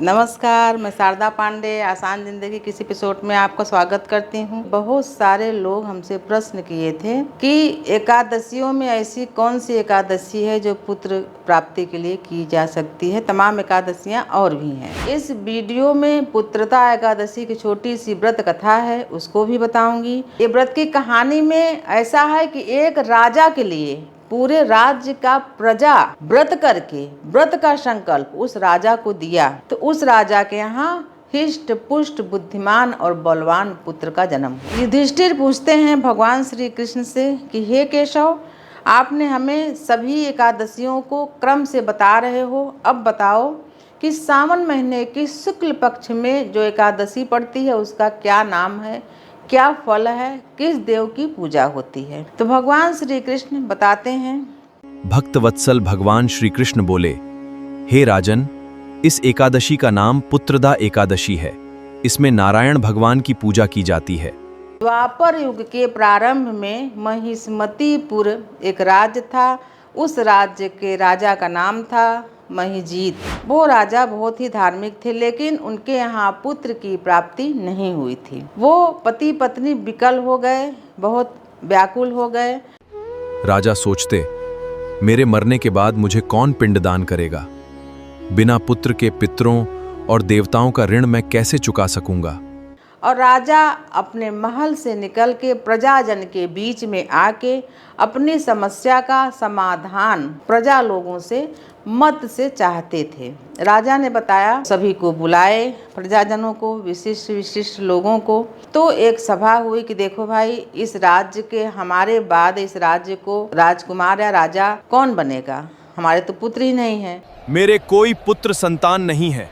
नमस्कार, मैं शारदा पांडे आसान ज़िंदगी किसी एपिसोड में आपका स्वागत करती हूँ। बहुत सारे लोग हमसे प्रश्न किए थे कि एकादशियों में ऐसी कौन सी एकादशी है जो पुत्र प्राप्ति के लिए की जा सकती है। तमाम एकादशियाँ और भी हैं। इस वीडियो में पुत्रदा एकादशी की छोटी सी व्रत कथा है, उसको भी बताऊंगी। ये व्रत की कहानी में ऐसा है कि एक राजा के लिए पूरे राज्य का प्रजा व्रत करके व्रत का संकल्प उस राजा को दिया, तो उस राजा के यहाँ हिष्ट पुष्ट बुद्धिमान और बलवान पुत्र का जन्म हुआ। युधिष्ठिर पूछते हैं भगवान श्री कृष्ण से कि हे केशव, आपने हमें सभी एकादशियों को क्रम से बता रहे हो, अब बताओ कि सावन महीने की शुक्ल पक्ष में जो एकादशी पड़ती है उसका क्या नाम है, क्या फल है, किस देव की पूजा होती है। तो भगवान श्री कृष्ण बताते हैं। भक्त वत्सल भगवान श्री कृष्ण बोले, हे राजन, इस एकादशी का नाम पुत्रदा एकादशी है। इसमें नारायण भगवान की पूजा की जाती है। द्वापर युग के प्रारंभ में महिष्मतिपुर एक राज्य था। उस राज्य के राजा का नाम था महिजीत। वो राजा बहुत ही धार्मिक थे, लेकिन उनके यहाँ पुत्र की प्राप्ति नहीं हुई थी। वो पति पत्नी विकल हो गए, बहुत व्याकुल हो गए। राजा सोचते, मेरे मरने के बाद मुझे कौन पिंडदान करेगा? बिना पुत्र के पितरों और देवताओं का ऋण मैं कैसे चुका सकूंगा? और राजा अपने महल से निकल के प्रजाजन के बीच में आके अपनी समस्या का समाधान प्रजा लोगों से मत से चाहते थे। राजा ने बताया, सभी को बुलाए, प्रजाजनों को, विशिष्ट विशिष्ट लोगों को। तो एक सभा हुई कि देखो भाई, इस राज्य के हमारे बाद इस राज्य को राजकुमार या राजा कौन बनेगा? हमारे तो पुत्र ही नहीं है। मेरे कोई पुत्र संतान नहीं है,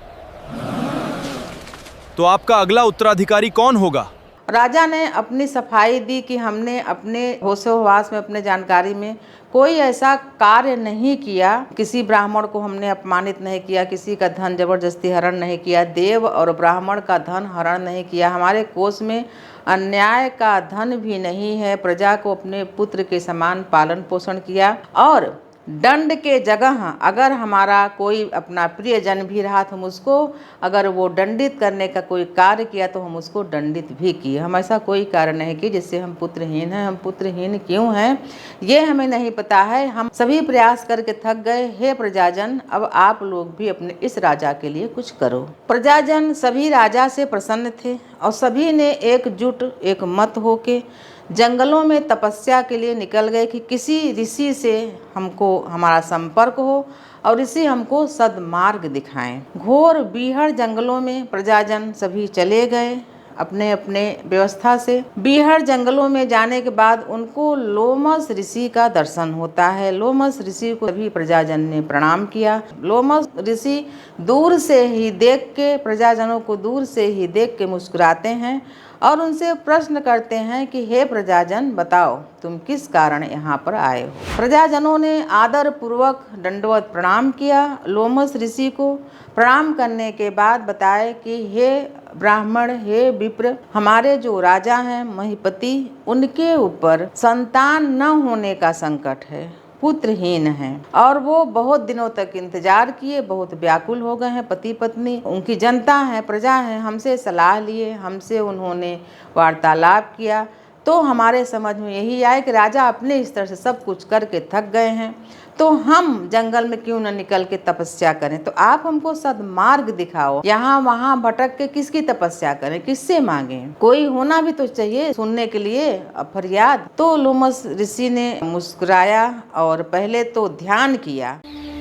तो आपका अगला उत्तराधिकारी कौन होगा? राजा ने अपनी सफाई दी कि हमने अपने होशोहवास में, अपने जानकारी में कोई ऐसा कार्य नहीं किया, किसी ब्राह्मण को हमने अपमानित नहीं किया, किसी का धन जबरदस्ती हरण नहीं किया, देव और ब्राह्मण का धन हरण नहीं किया, हमारे कोष में अन्याय का धन भी नहीं है, प्रजा को अपने पुत्र के समान पालन पोषण किया। और दंड के जगह अगर हमारा कोई अपना प्रियजन भी रहा तो हम उसको, अगर वो दंडित करने का कोई कार्य किया तो हम उसको दंडित भी किए। हम ऐसा कोई कार्य नहीं किए जिससे हम पुत्रहीन हैं। हम पुत्रहीन क्यों हैं ये हमें नहीं पता है। हम सभी प्रयास करके थक गए। हे प्रजाजन, अब आप लोग भी अपने इस राजा के लिए कुछ करो। प्रजाजन सभी राजा से प्रसन्न थे और सभी ने एकजुट एक मत होके जंगलों में तपस्या के लिए निकल गए कि किसी ऋषि से हमको हमारा संपर्क हो और ऋषि हमको सद्मार्ग दिखाएं। घोर बीहड़ जंगलों में प्रजाजन सभी चले गए अपने अपने व्यवस्था से। बीहड़ जंगलों में जाने के बाद उनको लोमस ऋषि का दर्शन होता है। लोमस ऋषि को सभी प्रजाजन ने प्रणाम किया। लोमस ऋषि दूर से ही देख के, प्रजाजनों को दूर से ही देख के मुस्कुराते हैं और उनसे प्रश्न करते हैं कि हे प्रजाजन, बताओ तुम किस कारण यहाँ पर आए हो। प्रजाजनों ने आदर पूर्वक दंडवत प्रणाम किया। लोमस ऋषि को प्रणाम करने के बाद बताए कि हे ब्राह्मण, हे विप्र, हमारे जो राजा हैं महिपति, उनके ऊपर संतान न होने का संकट है, पुत्रहीन हैं और वो बहुत दिनों तक इंतजार किए, बहुत व्याकुल हो गए हैं। पति पत्नी, उनकी जनता है, प्रजा है, हमसे सलाह लिए, हमसे उन्होंने वार्तालाप किया। तो हमारे समझ में यही आया कि राजा अपने स्तर से सब कुछ करके थक गए हैं, तो हम जंगल में क्यों न निकल के तपस्या करें। तो आप हमको सद्मार्ग दिखाओ, यहाँ वहाँ भटक के किसकी तपस्या करें, किससे मांगें? कोई होना भी तो चाहिए सुनने के लिए फरियाद। तो लोमस ऋषि ने मुस्कुराया और पहले तो ध्यान किया।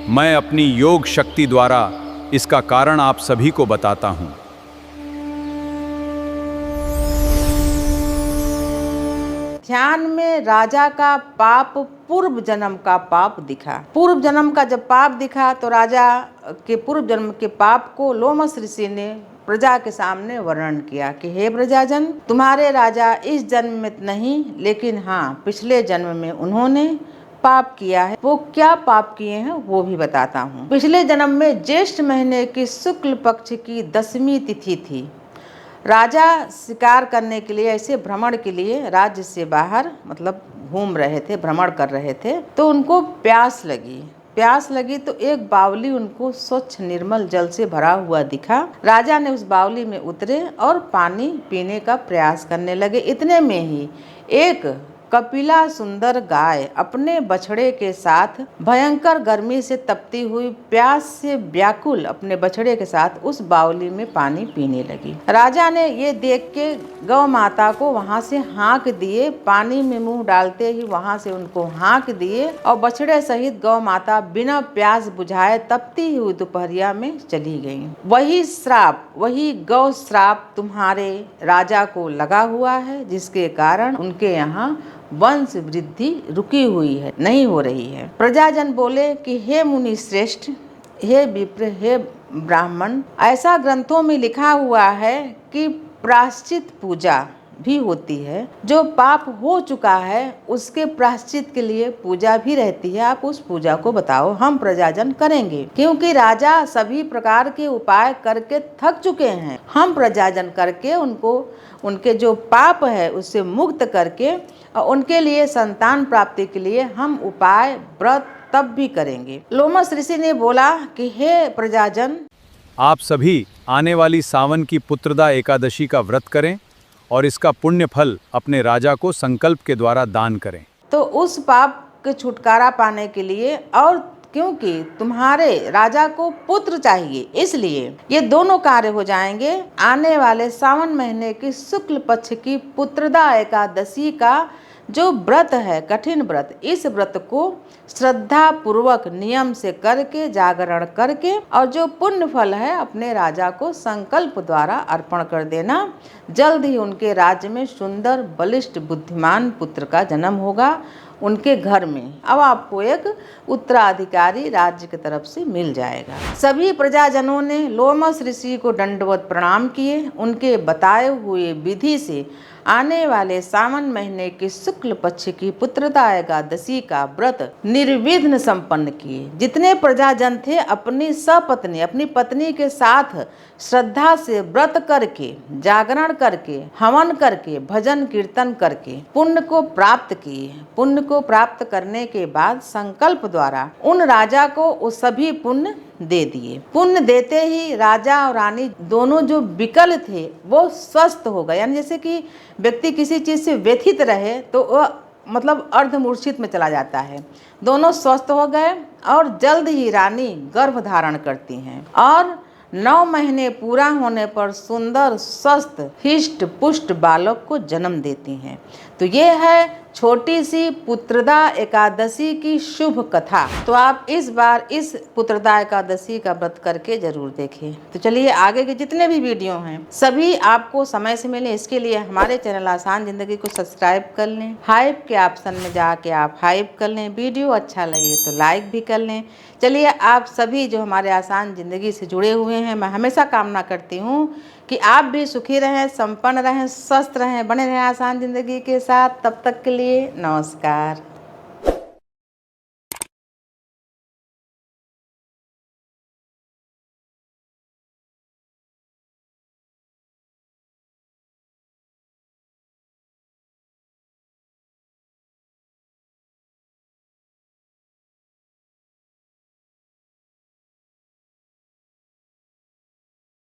मैं अपनी योग शक्ति द्वारा इसका कारण आप सभी को बताता हूँ। ध्यान में राजा का पाप, पूर्व जन्म का पाप दिखा। पूर्व जन्म का जब पाप दिखा तो राजा के पूर्व जन्म के पाप को लोमस ऋषि ने प्रजा के सामने वर्णन किया कि हे प्रजाजन, तुम्हारे राजा इस जन्म में नहीं, लेकिन हाँ, पिछले जन्म में उन्होंने पाप किया है। वो क्या पाप किए हैं वो भी बताता हूँ। पिछले जन्म में ज्येष्ठ महीने की शुक्ल पक्ष की 10वीं तिथि थी। राजा शिकार करने के लिए, ऐसे भ्रमण के लिए राज्य से बाहर मतलब घूम रहे थे, भ्रमण कर रहे थे, तो उनको प्यास लगी। प्यास लगी तो एक बावली उनको स्वच्छ निर्मल जल से भरा हुआ दिखा। राजा ने उस बावली में उतरे और पानी पीने का प्रयास करने लगे। इतने में ही एक कपिला सुंदर गाय अपने बछड़े के साथ भयंकर गर्मी से तपती हुई, प्यास से व्याकुल अपने बछड़े के साथ उस बावली में पानी पीने लगी। राजा ने ये देख के गौ माता को वहां से हाँक दिए, पानी में मुंह डालते ही वहां से उनको हाँक दिए और बछड़े सहित गौ माता बिना प्यास बुझाए तपती हुई दोपहरिया में चली गई। वही श्राप, वही गौ श्राप तुम्हारे राजा को लगा हुआ है, जिसके कारण उनके यहाँ वंश वृद्धि रुकी हुई है, नहीं हो रही है। प्रजाजन बोले कि हे मुनि श्रेष्ठ, हे विप्र, हे ब्राह्मण, ऐसा ग्रंथों में लिखा हुआ है कि प्रायश्चित पूजा भी होती है। जो पाप हो चुका है उसके प्रायश्चित के लिए पूजा भी रहती है। आप उस पूजा को बताओ, हम प्रजाजन करेंगे, क्योंकि राजा सभी प्रकार के उपाय करके थक चुके हैं। हम प्रजाजन करके उनको उनके जो पाप है उससे मुक्त करके और उनके लिए संतान प्राप्ति के लिए हम उपाय व्रत तब भी करेंगे। लोमस ऋषि ने बोला कि हे प्रजाजन, आप सभी आने वाली सावन की पुत्रदा एकादशी का व्रत करें और इसका पुण्य फल अपने राजा को संकल्प के द्वारा दान करें। तो उस पाप के छुटकारा पाने के लिए और क्योंकि तुम्हारे राजा को पुत्र चाहिए, इसलिए ये दोनों कार्य हो जाएंगे। आने वाले सावन महीने की शुक्ल पक्ष की पुत्रदा एकादशी का जो व्रत है, कठिन व्रत, इस व्रत को श्रद्धा पूर्वक नियम से करके, जागरण करके और जो पुण्य फल है अपने राजा को संकल्प द्वारा अर्पण कर देना। जल्द ही उनके राज्य में सुंदर, बलिष्ठ, बुद्धिमान पुत्र का जन्म होगा उनके घर में। अब आपको एक उत्तराधिकारी राज्य की तरफ से मिल जाएगा। सभी प्रजाजनों ने लोमस ऋषि को दंडवत प्रणाम किए। उनके बताए हुए विधि से आने वाले सावन महीने की शुक्ल पक्ष की पुत्रदा एकादशी का व्रत निर्विघ्न संपन्न किए। जितने प्रजाजन थे अपनी सपत्नी, अपनी पत्नी के साथ श्रद्धा से व्रत करके, जागरण करके, हवन करके, भजन कीर्तन करके पुण्य को प्राप्त किए। पुण्य को प्राप्त करने के बाद संकल्प द्वारा उन राजा को वो सभी पुण्य दे दिए। पुण्य देते ही राजा और रानी दोनों जो विकल थे वो स्वस्थ हो गए। यानी जैसे कि व्यक्ति किसी चीज से व्यथित रहे तो वह मतलब अर्धमूर्छित में चला जाता है। दोनों स्वस्थ हो गए और जल्द ही रानी गर्भ धारण करती हैं और 9 महीने पूरा होने पर सुंदर, स्वस्थ, हिष्ट पुष्ट बालक को जन्म देती हैं। तो ये है छोटी सी पुत्रदा एकादशी की शुभ कथा। तो आप इस बार इस पुत्रदा एकादशी का व्रत करके जरूर देखें। तो चलिए आगे के जितने भी वीडियो हैं सभी आपको समय से मिले, इसके लिए हमारे चैनल आसान जिंदगी को सब्सक्राइब कर लें। हाइप के ऑप्शन में जाके आप हाइप कर लें। वीडियो अच्छा लगे तो लाइक भी कर लें। चलिए आप सभी जो हमारे आसान ज़िंदगी से जुड़े हुए हैं, मैं हमेशा कामना करती हूँ कि आप भी सुखी रहें, संपन्न रहें, स्वस्थ रहें, बने रहें आसान ज़िंदगी के साथ। तब तक के लिए नमस्कार।